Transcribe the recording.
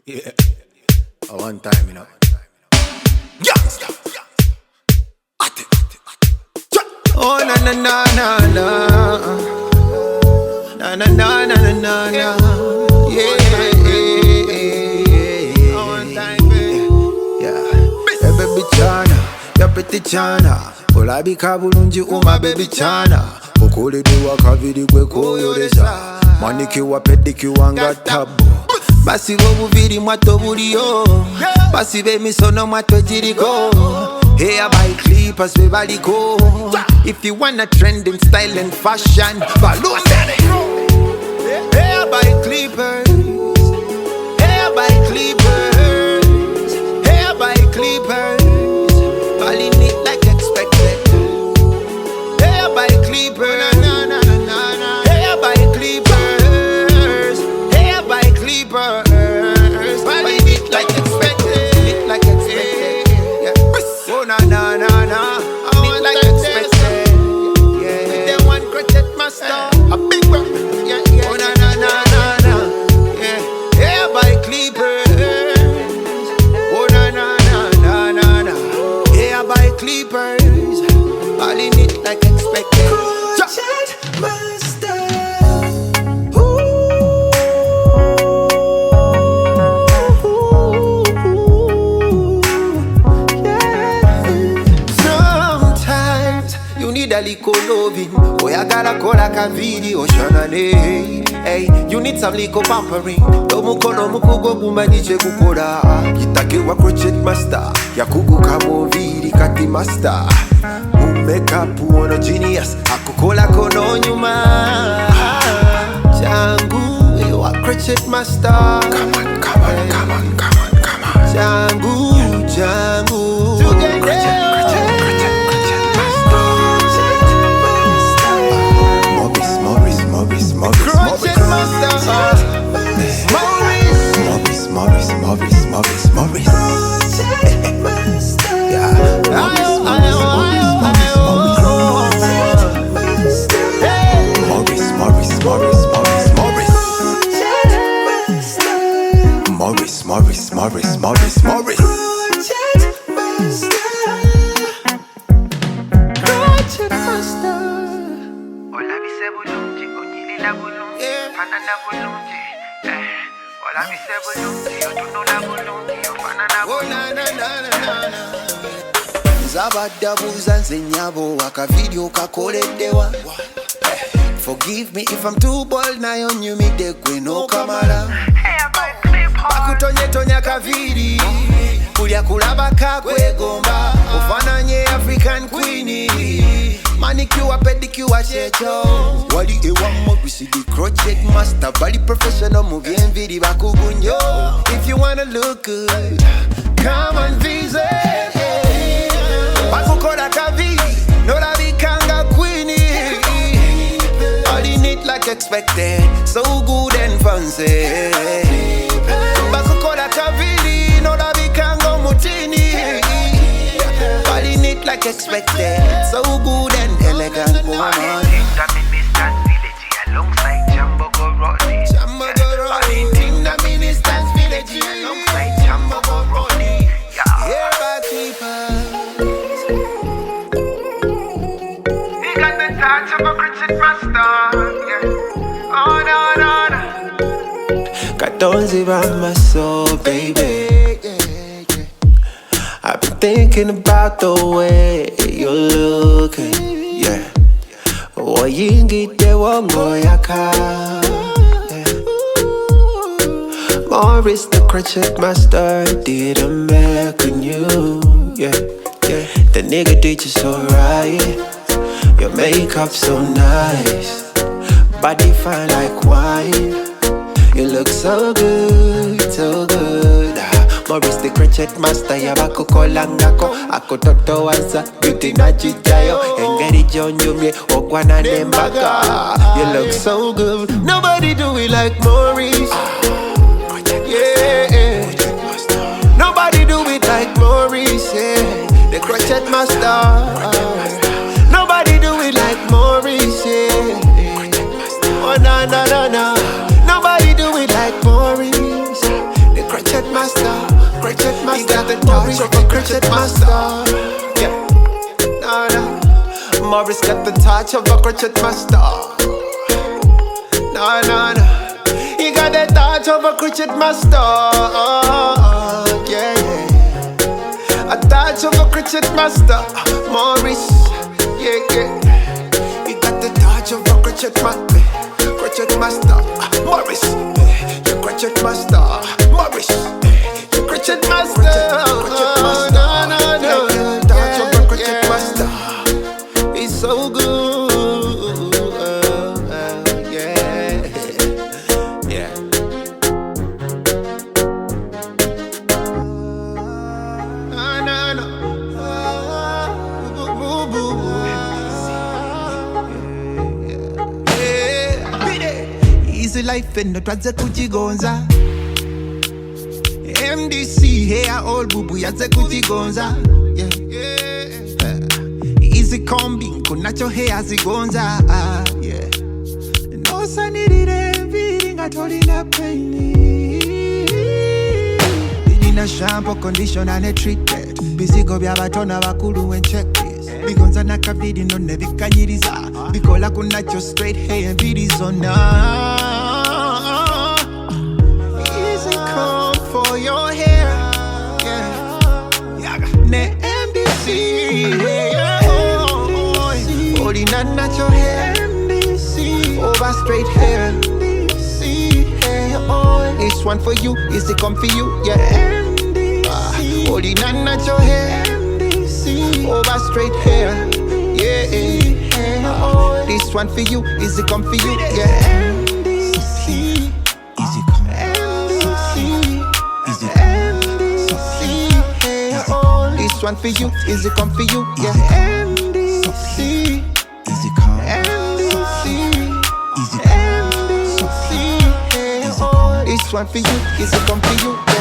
Yeah, a one time, you know. Youngster. Oh na na na na na, na na na na na na na. Yeah, a one time, baby. Yeah, hey, baby Chana, ya pretty Chana. Olabika bulungi uma baby Chana. Okoledwa kaviri gwe koyolesa. Manikiwa pedikiwa nga tabu. Basiba obubiri mwato buliyo, basiba emisono mwato giriko. Hair by clippers we baliko. If you wanna trend in style and fashion, balloon. Hair by clippers, hair by clippers, hair by clippers. Balling it like expected. Hair by clippers. Balling it like expected, like expected. Yeah. Oh na na na na, it like expected. Yeah. With them one crochet master, a big one. Yeah yeah. Oh na na na na na. Yeah. Hair by clippers. Oh na na na na na na. Hair by clippers. Balling it like expected. Crochet master. A little loving, boy I gotta call like a video shanane. Hey, you need some little pampering. Domuko go bumba nije kukora. Kitakiwa crochet master, ya kuku kamo vidi kati master. Makeup uono genius, akukola kono nyuma. Jangu, ewa crochet master. Come on. Jangu. Morris. Crochet master. Ola bise bulungi, onyilila bulungi, fanana bulungi. Ola bise bulungi, otunula bulungi, fanana bulungi. Zabadabuza nzenyabo akavideo kakoledewa. Forgive me if I'm too bold, na on you me de no kamala. Bakutonye kaviri, kulya kulaba kakwegomba. Ufananye African queenie, manicure pedicure checho. Wali ewa mo the crochet master, bali professional movie envidi bakugunyo. If you wanna look good, come and visit. Bakukola kaviri, no la bikanga queenie. All in it like expected, so good and fancy. Bakukola kaviri, no la bikango mutini. Balling it like expected, so good and elegant woman. Ministers Village alongside Jambo Goroni. Balling the Ministers Village alongside Jambo Goroni. Here by people. He got the touch of a crochet master. Oh no. Katonzi around my soul, baby. I've been thinking about the way you're looking, yeah. Oyingite wongoyaka, yeah. Morris the crochet master did a make on you, yeah. The nigga did you so right. Your makeup so nice, body fine like wine. You look so good, Maurice the crochet master yabako kolangako akototo wanza beauty na chichayo engeri jonyumye okwana nembaga. You look so good, nobody do it like Maurice. Yeah, nobody do it like Maurice. Yeah, the crochet master. Nobody do it like Maurice. Yeah. Oh no no no no, nobody do it like Maurice. The crochet master, crochet master. He got the touch of a crochet master. Yeah, no no, Maurice got the touch of a crochet master. No no no, he got the touch of a crochet master. Yeah yeah, a touch of a crochet master, Maurice. Yeah yeah, he got the touch of a crochet master. Crochet master, Maurice. You crochet master, Maurice. You crochet master, crochet master. No, no, no, touch of a crochet master. It's so good, yeah, yeah. No, no, no. Easy life and no twaze kuchigonza. MDC here all bubu yaze kuchigonza. Yeah, yeah. Easy combing kunacho hair zigonza. Yeah. No sanity feeling at all in a pain. In a shampoo conditioner and treatment. Busy go bya batona bakulu and check this. Bigonza nakabidi no nebikanyiriza. Bikola kunacho straight hair and biddies on na. For your hair, yeah. Ne MDC, yeah. Holding on natural hair, MDC. Over straight hair, MDC. Hair oil. This one for you, is it come for you, yeah. MDC. Holding on natural hair, MDC. Over straight hair, yeah. Hair oil. This one for you, is it come for you, yeah. MDC. This one for you, is it come for you? Yeah. MDC, easy come. MDC, easy come. MDC, this one for you, is it come for you? Yeah.